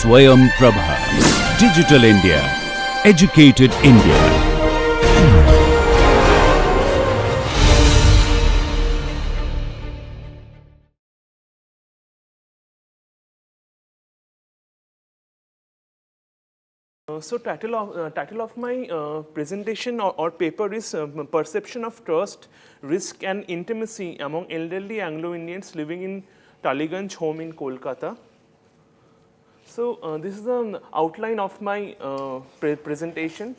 Swayam Prabha. Digital India. Educated India. So title of my presentation or paper is Perception of Trust, Risk and Intimacy Among Elderly Anglo-Indians Living in Tollygunge Homw in Kolkata. So this is the outline of my presentation.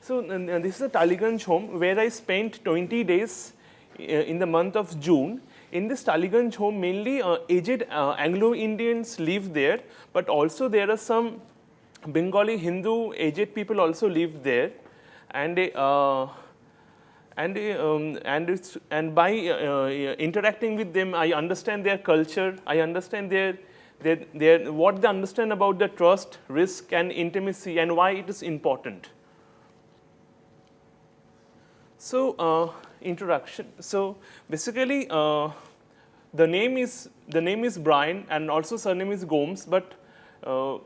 So this is a Tollygunge Homw where I spent 20 days in the month of June. In this Tollygunge Homw, mainly aged Anglo-Indians live there, but also there are some Bengali Hindu aged people also live there, and by interacting with them, I understand their culture. I understand their what they understand about the trust, risk, and intimacy, and why it is important. So introduction. So basically, the name is Brian, and also surname is Gomes, but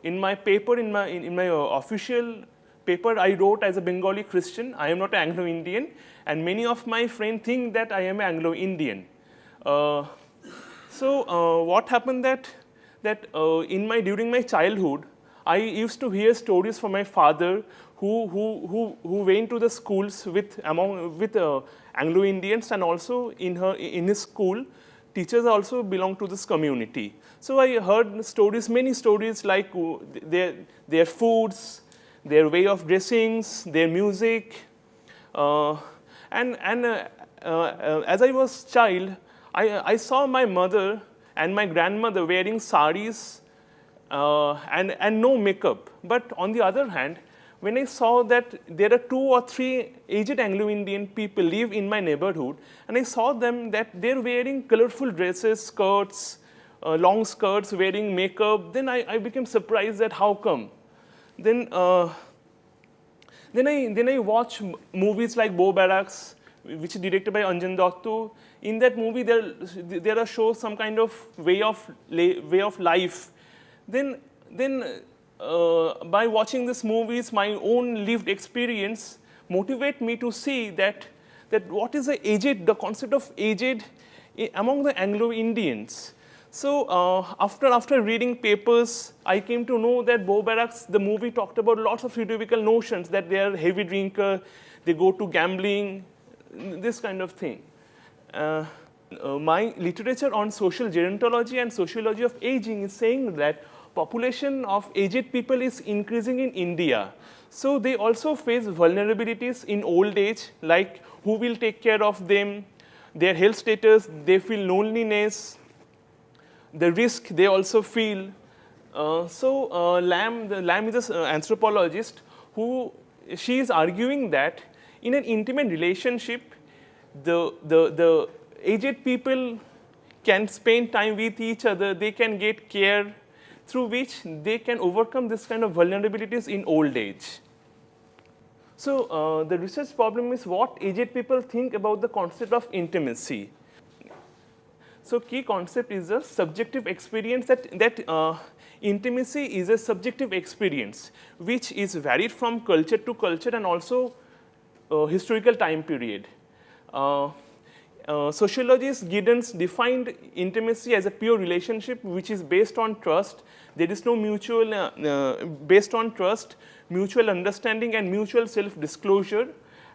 in my paper, in my official paper, I wrote as a Bengali Christian. I am not an Anglo-Indian, and many of my friends think that I am an Anglo-Indian. So what happened that during my childhood, I used to hear stories from my father who went to the schools with Anglo-Indians, and also in his school, teachers also belong to this community. So I heard stories, many stories like their foods, their way of dressings, their music, and as I was child, I saw my mother and my grandmother wearing saris and no makeup. But on the other hand, when I saw that there are 2 or 3 aged Anglo-Indian people live in my neighborhood, and I saw them that they're wearing colorful dresses, skirts, long skirts, wearing makeup, then I became surprised that how come. Then I watch movies like Bo Barracks, which is directed by Anjan Dattu. In that movie, there are shows some kind of way of life. Then by watching these movies, my own lived experience motivate me to see that what is the concept of aged among the Anglo-Indians. So after reading papers, I came to know that Bo Barracks, the movie, talked about lots of stereotypical notions, that they are heavy drinker, they go to gambling, this kind of thing. My literature on social gerontology and sociology of aging is saying that population of aged people is increasing in India. So they also face vulnerabilities in old age, like who will take care of them, their health status, they feel loneliness, the risk they also feel. Lamb is an anthropologist she is arguing that in an intimate relationship, the aged people can spend time with each other, they can get care, through which they can overcome this kind of vulnerabilities in old age. So the research problem is what aged people think about the concept of intimacy. So key concept is a subjective experience, that intimacy is a subjective experience which is varied from culture to culture and also historical time period. Sociologist Giddens defined intimacy as a pure relationship which is based on trust. There is no based on trust, mutual understanding and mutual self-disclosure.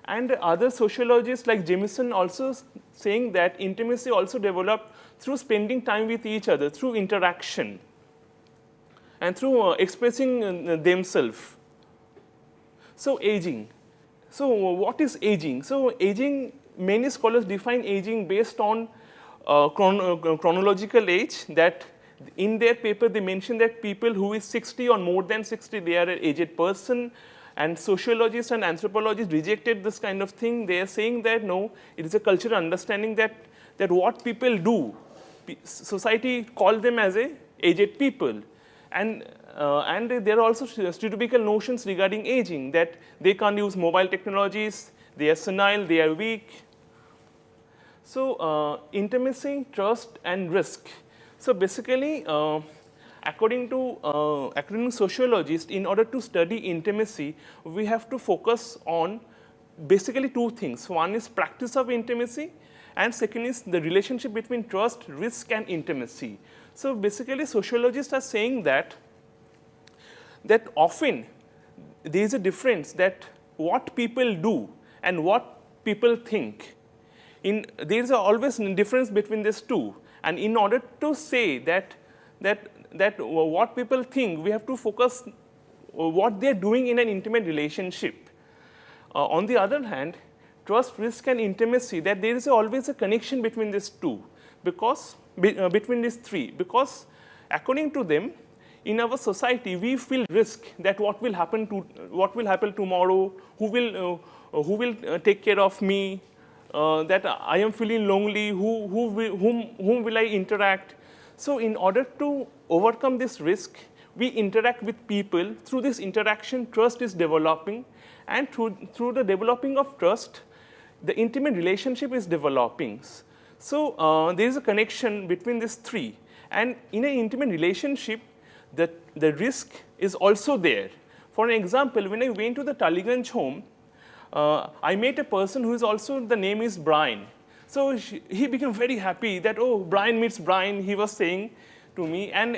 And other sociologists like Jamieson also saying that intimacy also developed through spending time with each other, through interaction and through expressing themselves. So aging. So what is aging? So aging, many scholars define aging based on chronological age, that in their paper they mention that people who is 60 or more than 60, they are an aged person. And sociologists and anthropologists rejected this kind of thing. They are saying that no, it is a cultural understanding that what people do, society call them as a aged people. And there are also stereotypical notions regarding aging, that they can't use mobile technologies, they are senile, they are weak. So intimacy, trust and risk. So basically according to sociologists, in order to study intimacy, we have to focus on basically two things. One is practice of intimacy, and second is the relationship between trust, risk, and intimacy. So basically, sociologists are saying that often there is a difference that what people do and what people think. There is always a difference between these two. And in order to say that what people think, we have to focus what they are doing in an intimate relationship. On the other hand, trust, risk, and intimacy, that there is always a connection between these two, because between these three, because according to them, in our society, we feel risk that what will happen tomorrow, who will take care of me, that I am feeling lonely, whom will I interact. So in order to overcome this risk, we interact with people. Through this interaction, trust is developing, and through the developing of trust, the intimate relationship is developing. So there is a connection between these three. And in an intimate relationship, the risk is also there. For an example, when I went to the Tollygunge Homw, I met a person who is also, the name is Brian. So he became very happy that, oh, Brian meets Brian, he was saying to me, and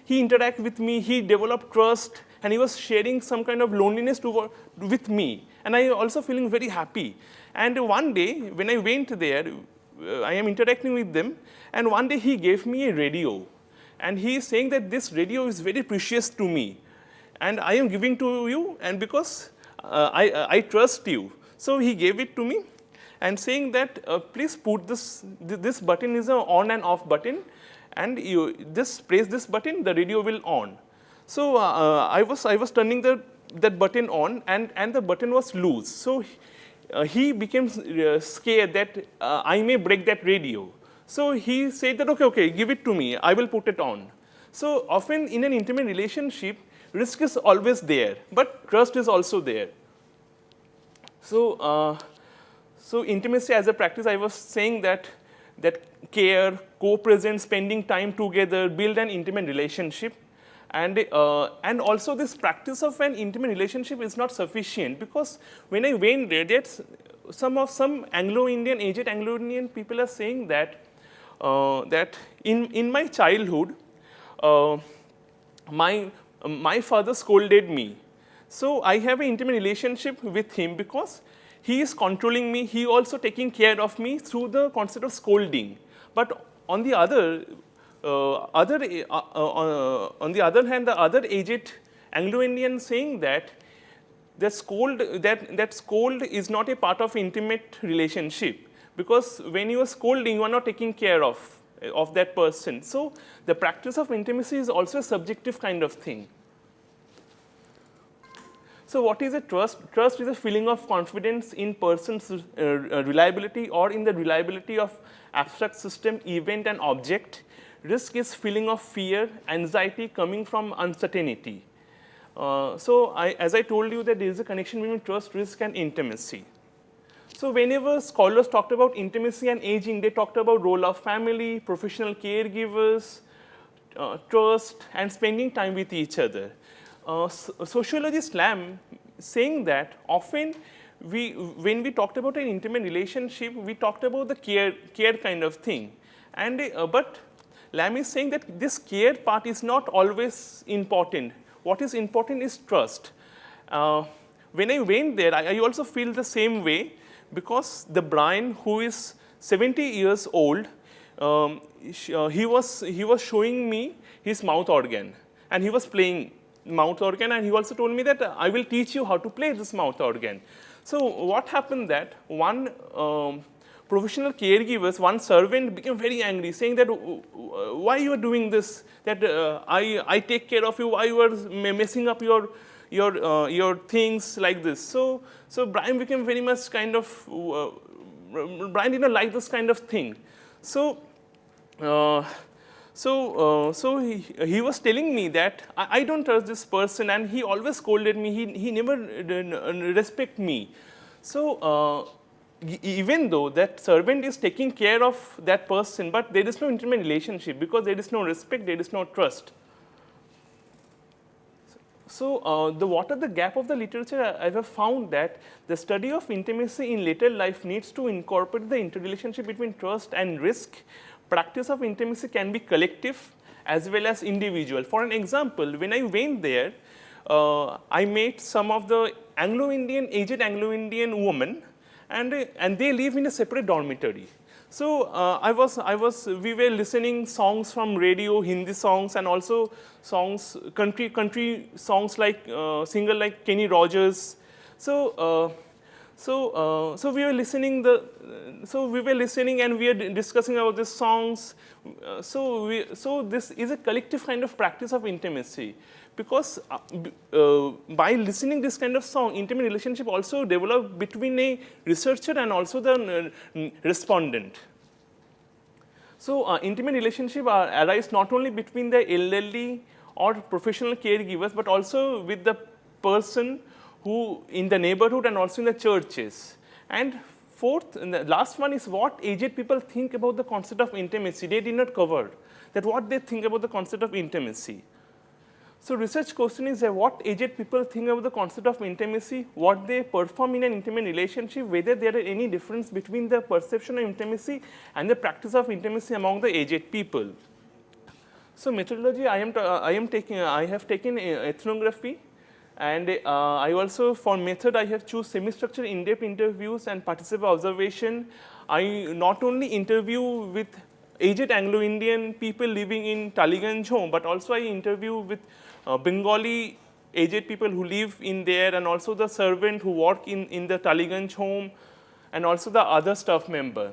he interacted with me, he developed trust, and he was sharing some kind of loneliness with me. And I also feeling very happy. And one day, when I went there, I am interacting with them, and one day he gave me a radio. And he is saying that this radio is very precious to me, and I am giving to you, and because I trust you. So he gave it to me, and saying that please put this button is an on and off button, and you press this button, the radio will on. So I was turning that button on, and the button was loose. So he became scared that I may break that radio. So he said that, okay, give it to me, I will put it on. So often in an intimate relationship, risk is always there, but trust is also there. So, so intimacy as a practice, I was saying that care, co-presence, spending time together, build an intimate relationship. And also this practice of an intimate relationship is not sufficient, because when I went there, some Anglo-Indian, aged Anglo-Indian people are saying that in my childhood, my father scolded me. So I have an intimate relationship with him because he is controlling me. He also taking care of me through the concept of scolding. But on the other hand, the other aged Anglo-Indian saying that scold is not a part of intimate relationship, because when you are scolding, you are not taking care of that person. So the practice of intimacy is also a subjective kind of thing. So what is a trust? Trust is a feeling of confidence in person's reliability or in the reliability of abstract system, event, and object. Risk is feeling of fear, anxiety coming from uncertainty. So as I told you, that there is a connection between trust, risk, and intimacy. So whenever scholars talked about intimacy and aging, they talked about role of family, professional caregivers, trust, and spending time with each other. Sociologist Lamb saying that often when we talked about an intimate relationship, we talked about the care kind of thing. And but Lamb is saying that this care part is not always important. What is important is trust. When I went there, I also feel the same way, because the Brian, who is 70 years old, he was showing me his mouth organ, and he was playing mouth organ, and he also told me that I will teach you how to play this mouth organ. So what happened that one professional caregivers, one servant became very angry, saying that why you are doing this, that I take care of you, why you are messing up your things like this. So Brian became very much kind of, Brian did not like this kind of thing. So he was telling me that I don't trust this person, and he always scolded me. He never respect me. So even though that servant is taking care of that person, but there is no intimate relationship because there is no respect, there is no trust. So, what are the gap of the literature? I have found that the study of intimacy in later life needs to incorporate the interrelationship between trust and risk. Practice of intimacy can be collective as well as individual. For an example, when I went there, I met some of the aged Anglo-Indian women, and they live in a separate dormitory. So we were listening songs from radio, Hindi songs, and also songs, country songs like singer like Kenny Rogers. So we were listening and we are discussing about these songs. So this is a collective kind of practice of intimacy, because by listening this kind of song, intimate relationship also develop between a researcher and also the respondent. So intimate relationship arise not only between the elderly or professional caregivers, but also with the person who in the neighborhood and also in the churches. And fourth, and the last one is what aged people think about the concept of intimacy. They did not cover that what they think about the concept of intimacy. So research question is that what aged people think about the concept of intimacy, what they perform in an intimate relationship, whether there are any difference between the perception of intimacy and the practice of intimacy among the aged people. So methodology, I have taken ethnography, and I also, for method, I have choose semi-structured in-depth interviews and participative observation. I not only interview with aged Anglo-Indian people living in Tollygunge Homw, but also I interview with Bengali aged people who live in there, and also the servant who work in the Tollygunge Homw, and also the other staff member.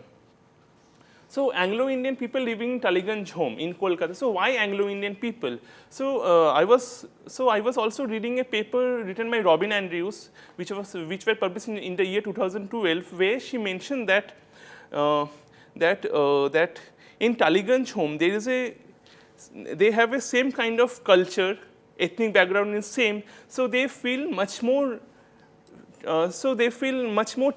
So Anglo-Indian people living in Tollygunge Homw in Kolkata. So why Anglo-Indian people? So I was also reading a paper written by Robin Andrews, which were published in the year 2012, where she mentioned that that in Tollygunge Homw they have a same kind of culture, ethnic background is same, so they feel much more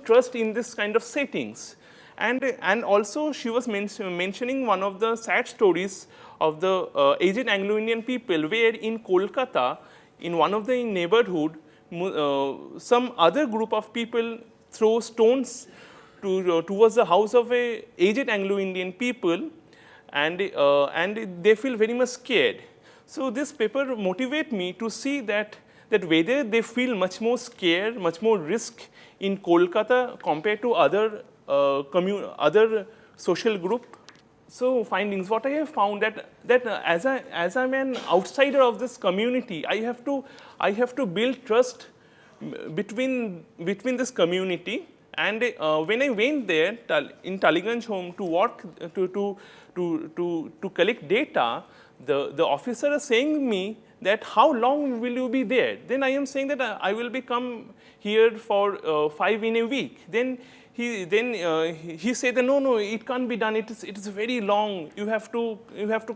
trust in this kind of settings. And also she was mentioning one of the sad stories of the aged Anglo-Indian people, where in Kolkata, in one of the neighborhood, some other group of people throw stones towards the house of a aged Anglo-Indian people, and they feel very much scared. So this paper motivate me to see that whether they feel much more scared, much more risk in Kolkata compared to other social group. So findings, what I have found that as I'm an outsider of this community, I have to build trust between this community. And when I went there in Tollygunge Homw to work to collect data, the officer is saying me that how long will you be there? Then I am saying that I will come here for 5 in a week. Then he said that no, it can't be done. It is very long. You have to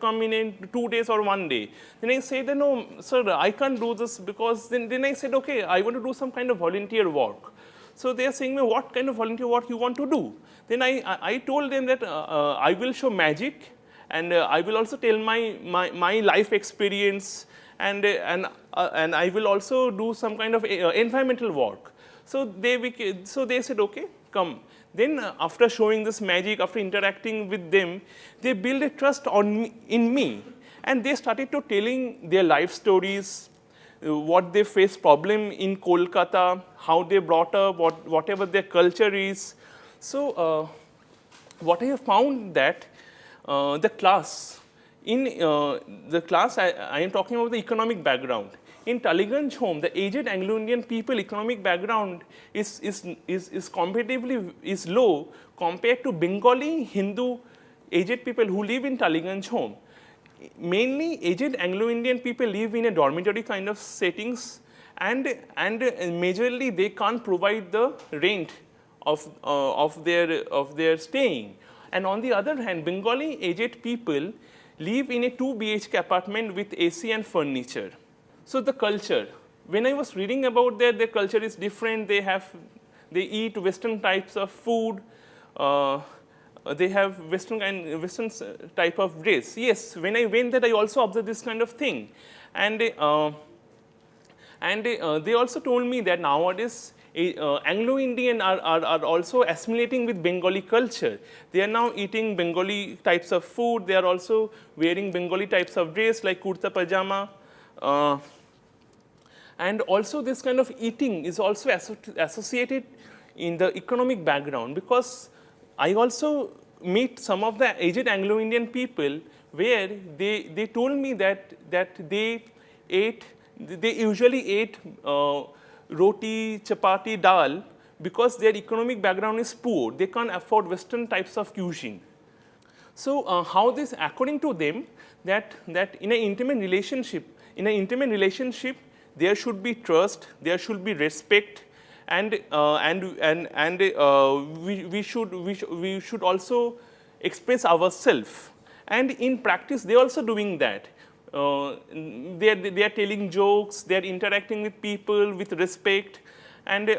come in 2 days or 1 day. Then I said that no, sir, I can't do this, because then I said, okay, I want to do some kind of volunteer work. So they are saying me, what kind of volunteer work you want to do? Then I told them that I will show magic, and I will also tell my life experience, and I will also do some kind of environmental work. So they said, okay, come. Then after showing this magic, after interacting with them, they built a trust in me, and they started to telling their life stories, what they face problem in Kolkata, how they brought up, whatever their culture is. So what I have found that the class, I am talking about the economic background. In Tollygunge Homw, the aged Anglo-Indian people economic background is comparatively low compared to Bengali Hindu aged people who live in Tollygunge Homw. Mainly aged Anglo-Indian people live in a dormitory kind of settings, and majorly they can't provide the rent of their staying. And on the other hand, Bengali aged people live in a 2 BHK apartment with AC and furniture. So the culture, when I was reading about their culture is different. They have they eat Western types of food, they have Western type of dress. Yes, when I went there, I also observed this kind of thing. And they also told me that nowadays Anglo-Indian are also assimilating with Bengali culture. They are now eating Bengali types of food. They are also wearing Bengali types of dress like kurta pajama. And also this kind of eating is also associated in the economic background, because I also meet some of the aged Anglo-Indian people where they told me that they usually ate roti, chapati, dal, because their economic background is poor. They can't afford Western types of cuisine. So how this, according to them, that in an intimate relationship, there should be trust, there should be respect, and we should also express ourselves. And in practice, they are also doing that. They are telling jokes, they are interacting with people with respect. And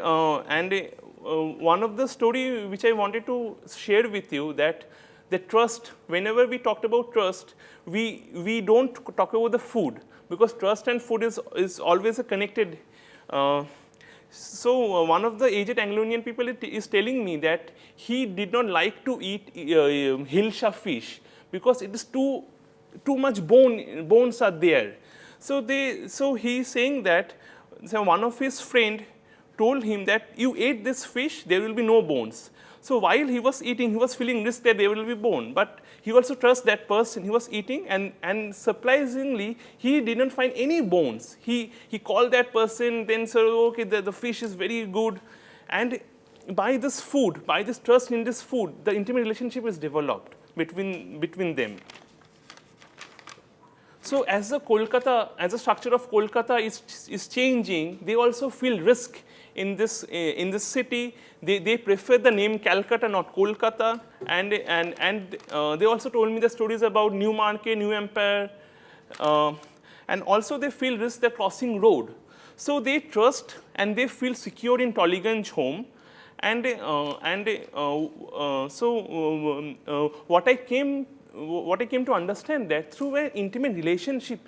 one of the story which I wanted to share with you, that the trust, whenever we talked about trust, we don't talk about the food, because trust and food is always a connected. So one of the aged Anglo-Indian people is telling me that he did not like to eat hilsa fish, because it is too much bones are there. So he is saying that, so one of his friend told him that you ate this fish, there will be no bones. So while he was eating, he was feeling risk that there will be bone, but he also trusts that person he was eating, and surprisingly, he didn't find any bones. He called that person, then said, okay, the fish is very good. And by this food, by this trust in this food, the intimate relationship is developed between them. So as the structure of Kolkata is changing, they also feel risk in this city. They prefer the name Calcutta, not Kolkata, and they also told me the stories about New Market, New Empire, and also they feel risk they're crossing road. So they trust and they feel secure in Tollygunge Homw. And what I came to understand, that through an intimate relationship,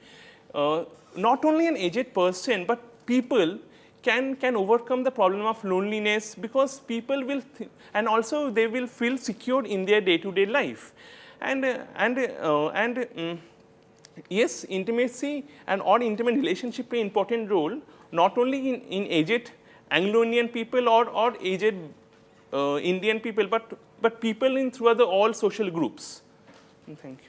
not only an aged person but people can overcome the problem of loneliness, because people will and also they will feel secure in their day-to-day life. Yes, intimacy and or intimate relationship play an important role, not only in aged Anglo-Indian people or aged Indian people, but people in throughout all social groups. Thank you.